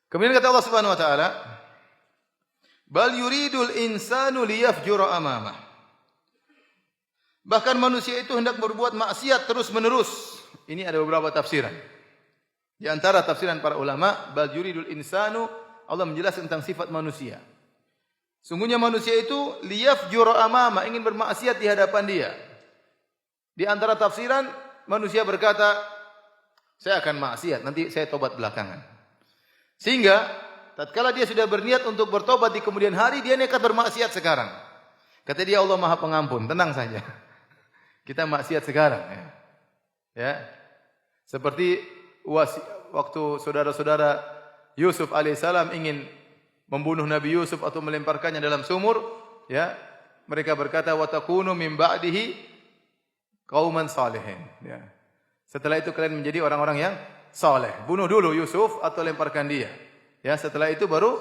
Kemudian kata Allah Subhanahu wa taala, "Bal yuridul insanu liyafjura amamah." Bahkan manusia itu hendak berbuat maksiat terus-menerus. Ini ada beberapa tafsiran. Di antara tafsiran para ulama, bal yuridul insanu, Allah menjelaskan tentang sifat manusia. Sungguhnya manusia itu liyafjura amamah, ingin bermaksiat di hadapan dia. Di antara tafsiran, manusia berkata, saya akan maksiat, nanti saya tobat belakangan. Sehingga tatkala dia sudah berniat untuk bertobat di kemudian hari, dia nekat bermaksiat sekarang. Kata dia, Allah Maha Pengampun, tenang saja. Kita maksiat sekarang. Ya. Seperti waktu saudara-saudara Yusuf alaihissalam ingin membunuh Nabi Yusuf atau melemparkannya dalam sumur, ya. Mereka berkata, wa takunu min ba'dihi qauman salihin. Ya. Setelah itu kalian menjadi orang-orang yang saleh. Bunuh dulu Yusuf atau lemparkan dia. Ya, setelah itu baru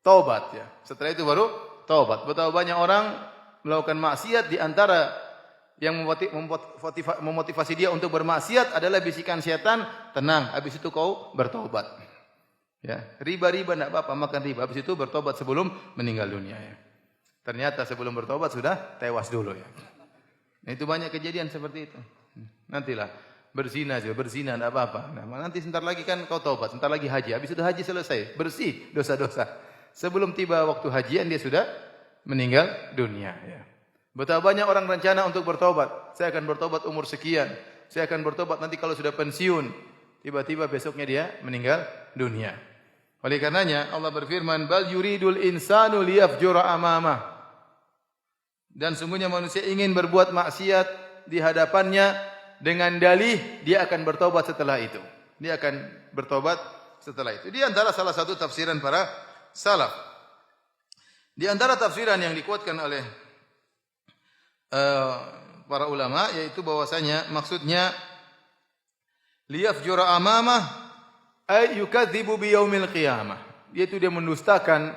taubat, ya. Setelah itu baru taubat. Betapa banyak orang melakukan maksiat, di antara yang memotivasi dia untuk bermaksiat adalah bisikan setan, tenang, habis itu kau bertobat. Ya, riba enggak apa-apa, makan riba, habis itu bertobat sebelum meninggal dunia, ya. Ternyata sebelum bertobat sudah tewas dulu, ya. Nah, itu banyak kejadian seperti itu. Nantilah berzina enggak apa-apa. Nah, nanti sebentar lagi kan kau taubat, sebentar lagi haji. Habis itu haji selesai, bersih dosa-dosa. Sebelum tiba waktu hajian dia sudah meninggal dunia, ya. Betapa banyak orang rencana untuk bertobat. Saya akan bertobat umur sekian. Saya akan bertobat nanti kalau sudah pensiun. Tiba-tiba besoknya dia meninggal dunia. Oleh karenanya Allah berfirman, "Bal yuridul insanu liyafjura amamah." Dan sungguhnya manusia ingin berbuat maksiat di hadapannya dengan dalih dia akan bertobat setelah itu. Dia akan bertobat setelah itu. Di antara salah satu tafsiran para salaf. Di antara tafsiran yang dikuatkan oleh para ulama, yaitu bahwasanya maksudnya liyafjura amamah ay yukadzibu bi yaumil qiyamah. Yaitu dia mendustakan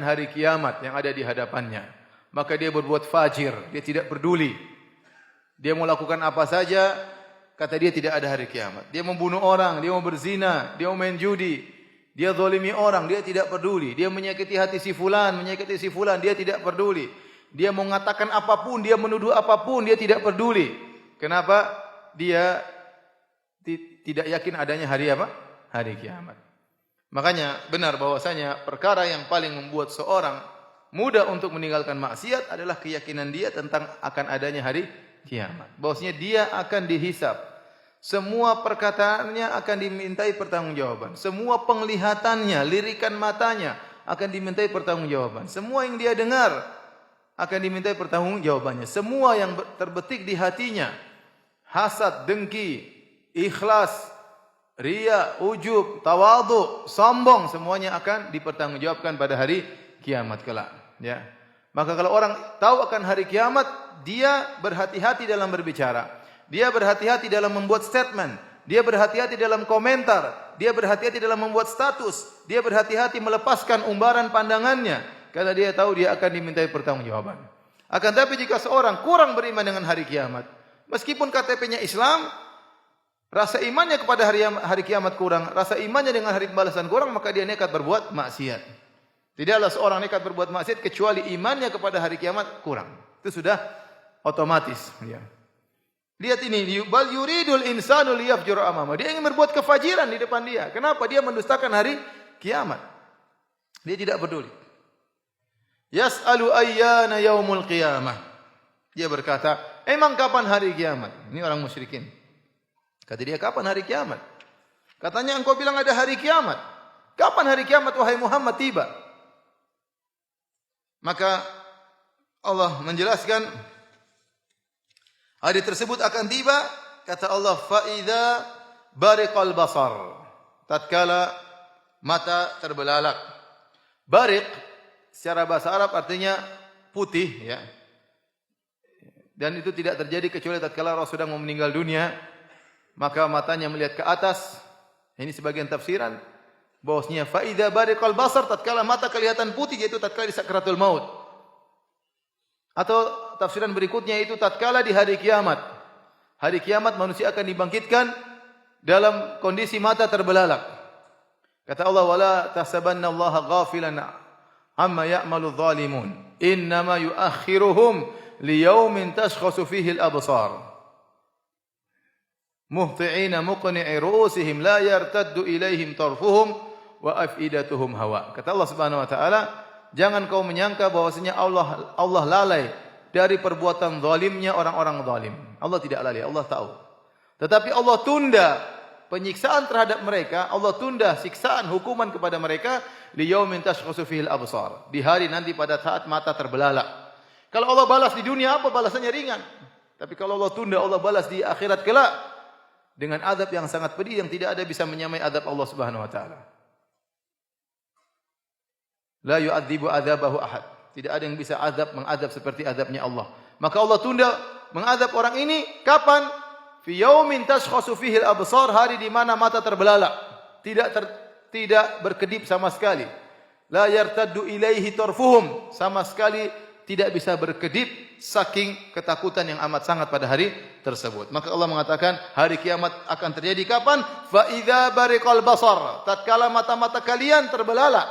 hari kiamat yang ada di hadapannya. Maka dia berbuat fajir, dia tidak peduli. Dia mau lakukan apa saja, kata dia tidak ada hari kiamat. Dia membunuh orang, dia mau berzina, dia mau main judi, dia zalimi orang, dia tidak peduli. Dia menyakiti hati si fulan, dia tidak peduli. Dia mau mengatakan apapun, dia menuduh apapun, dia tidak peduli. Kenapa? Dia tidak yakin adanya hari apa? Hari kiamat. Makanya benar bahwasanya perkara yang paling membuat seorang mudah untuk meninggalkan maksiat adalah keyakinan dia tentang akan adanya hari kiamat. Bahwasanya dia akan dihisab. Semua perkataannya akan dimintai pertanggungjawaban. Semua penglihatannya, lirikan matanya akan dimintai pertanggungjawaban. Semua yang dia dengar akan dimintai pertanggungjawabannya. Semua yang terbetik di hatinya, hasad, dengki, ikhlas, riya, ujub, tawadhu, sombong, semuanya akan dipertanggungjawabkan pada hari kiamat kelak, ya. Maka kalau orang tahu akan hari kiamat, dia berhati-hati dalam berbicara. Dia berhati-hati dalam membuat statement. Dia berhati-hati dalam komentar. Dia berhati-hati dalam membuat status. Dia berhati-hati melepaskan umbaran pandangannya. Karena dia tahu dia akan dimintai pertanggungjawaban. Akan tapi jika seorang kurang beriman dengan hari kiamat, meskipun KTP-nya Islam, rasa imannya kepada hari kiamat kurang, rasa imannya dengan hari pembalasan kurang, maka dia nekat berbuat maksiat. Tidaklah seorang nekat berbuat maksiat kecuali imannya kepada hari kiamat kurang. Itu sudah otomatis, ya. Lihat ini, bal yuridul insanu liyafjura amama. Dia ingin berbuat kefajiran di depan dia. Kenapa? Dia mendustakan hari kiamat. Dia tidak peduli. Yas'alu ayyana yaumul qiyamah. Dia berkata, emang kapan hari kiamat? Ini orang musyrikin. Kata dia, kapan hari kiamat? Katanya engkau bilang ada hari kiamat. Kapan hari kiamat wahai Muhammad tiba? Maka Allah menjelaskan hari tersebut akan tiba, kata Allah, fa idza bariqal basar. Tatkala mata terbelalak. Bariq secara bahasa Arab artinya putih, ya. Dan itu tidak terjadi kecuali tatkala Rasul sedang mau meninggal dunia, maka matanya melihat ke atas. Ini sebagian tafsiran bahwasanya fa idza bariqal basar, tatkala mata kelihatan putih, yaitu tatkala di sakratul maut. Atau tafsiran berikutnya itu tatkala di hari kiamat. Hari kiamat manusia akan dibangkitkan dalam kondisi mata terbelalak. Kata Allah, "Wala tahsabannallaha ghafilan amma ya'malu dhalimun. Innama yuakhiruhum liyaumin tashkhasu fihi al-absar. Muhti'ina muqni'i ru'usihim la yartaddu ilaihim tarfuhum wa afidatuhum hawa." Kata Allah Subhanahu wa taala, jangan kau menyangka bahwasanya Allah lalai dari perbuatan zalimnya orang-orang zalim. Allah tidak lalai, Allah tahu. Tetapi Allah tunda penyiksaan terhadap mereka, Allah tunda siksaan hukuman kepada mereka liyaumin tashkhasu fihi al-absar. Di hari nanti pada saat mata terbelalak. Kalau Allah balas di dunia apa balasannya ringan. Tapi kalau Allah tunda, Allah balas di akhirat kelak dengan azab yang sangat pedih yang tidak ada bisa menyamai azab Allah Subhanahu wa taala. La yu'adzibu adzabahu ahad. Tidak ada yang bisa mengazab seperti azabnya Allah. Maka Allah tunda mengazab orang ini kapan? Fi yaumin tashkhasu fihi al-absar, hari di mana mata terbelalak, tidak berkedip sama sekali. La yartaddu ilaihi tarfuhum, sama sekali tidak bisa berkedip saking ketakutan yang amat sangat pada hari tersebut. Maka Allah mengatakan hari kiamat akan terjadi kapan? Fa idza bariqal basar, tatkala mata-mata kalian terbelalak,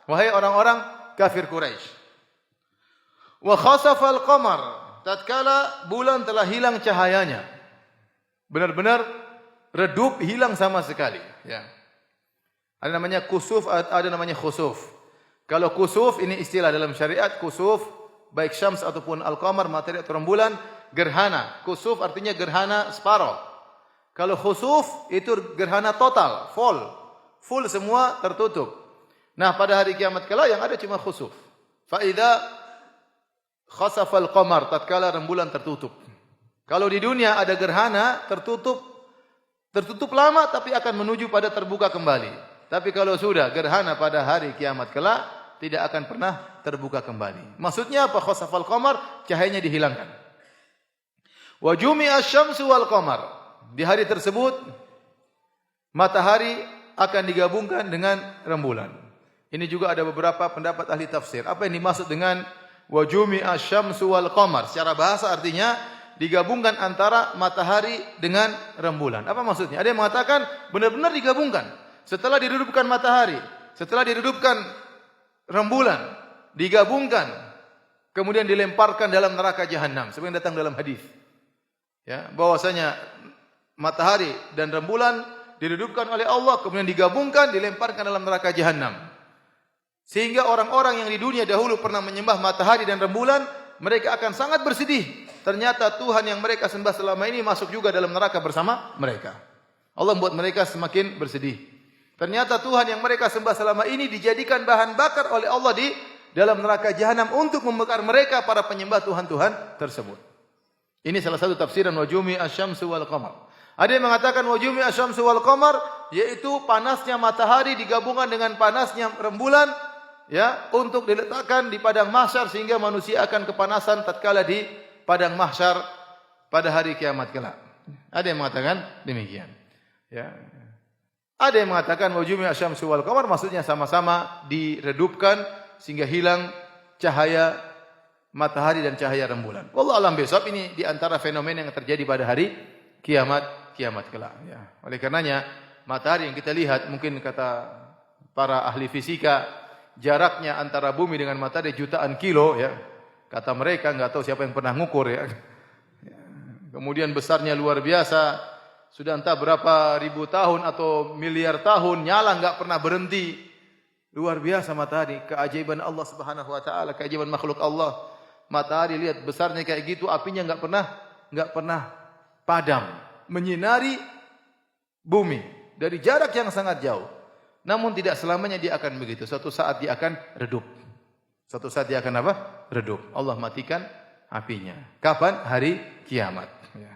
wahai orang-orang kafir Quraisy. Wa khasafal qamar, tatkala bulan telah hilang cahayanya. Benar-benar redup, hilang sama sekali, ya. Ada namanya kusuf, ada namanya khusuf. Kalau kusuf ini istilah dalam syariat, kusuf baik syams ataupun al-qamar, matahari atau rembulan, gerhana. Kusuf artinya gerhana separuh. Kalau khusuf itu gerhana total, full semua tertutup. Nah, pada hari kiamat kelak yang ada cuma khusuf. Fa idza khasafal qamar, tatkala rembulan tertutup. Kalau di dunia ada gerhana tertutup lama tapi akan menuju pada terbuka kembali. Tapi kalau sudah gerhana pada hari kiamat kelak tidak akan pernah terbuka kembali. Maksudnya apa? Khasafal qamar, cahayanya dihilangkan. Wa jumi'a asy-syamsu wal qamar. Di hari tersebut matahari akan digabungkan dengan rembulan. Ini juga ada beberapa pendapat ahli tafsir. Apa yang dimaksud dengan wa jumi'a asy-syamsu wal qamar? Secara bahasa artinya digabungkan antara matahari dengan rembulan. Apa maksudnya? Ada yang mengatakan benar-benar digabungkan. Setelah diredupkan matahari, setelah diredupkan rembulan, digabungkan, kemudian dilemparkan dalam neraka jahanam. Seperti yang datang dalam hadis. Ya, bahwasanya matahari dan rembulan diredupkan oleh Allah, kemudian digabungkan, dilemparkan dalam neraka jahanam. Sehingga orang-orang yang di dunia dahulu pernah menyembah matahari dan rembulan, mereka akan sangat bersedih. Ternyata Tuhan yang mereka sembah selama ini masuk juga dalam neraka bersama mereka. Allah membuat mereka semakin bersedih. Ternyata Tuhan yang mereka sembah selama ini dijadikan bahan bakar oleh Allah di dalam neraka jahanam untuk membakar mereka para penyembah Tuhan-Tuhan tersebut. Ini salah satu tafsiran wajumi asy-syamsu wal qamar. Ada yang mengatakan wajumi asy-syamsu wal qamar yaitu panasnya matahari digabungkan dengan panasnya rembulan, ya, untuk diletakkan di padang mahsyar sehingga manusia akan kepanasan tatkala di padang mahsyar pada hari kiamat kelak. Ada yang mengatakan demikian. Ya. Ada yang mengatakan wajumi asy-syamsu wal qamar maksudnya sama-sama diredupkan sehingga hilang cahaya matahari dan cahaya rembulan. Wallahu alam bisawab, ini di antara fenomena yang terjadi pada hari kiamat kelak, ya. Oleh karenanya matahari yang kita lihat mungkin kata para ahli fisika jaraknya antara bumi dengan matahari jutaan kilo, ya. Kata mereka, enggak tahu siapa yang pernah ngukur, ya. Kemudian besarnya luar biasa, sudah entah berapa ribu tahun atau miliar tahun nyala enggak pernah berhenti. Luar biasa matahari, keajaiban Allah Subhanahu wa taala, keajaiban makhluk Allah. Matahari lihat besarnya kayak gitu, apinya enggak pernah padam, menyinari bumi dari jarak yang sangat jauh. Namun tidak selamanya dia akan begitu. Suatu saat dia akan redup. Suatu saat dia akan apa? Redup. Allah matikan apinya. Kapan? Hari kiamat. Ya.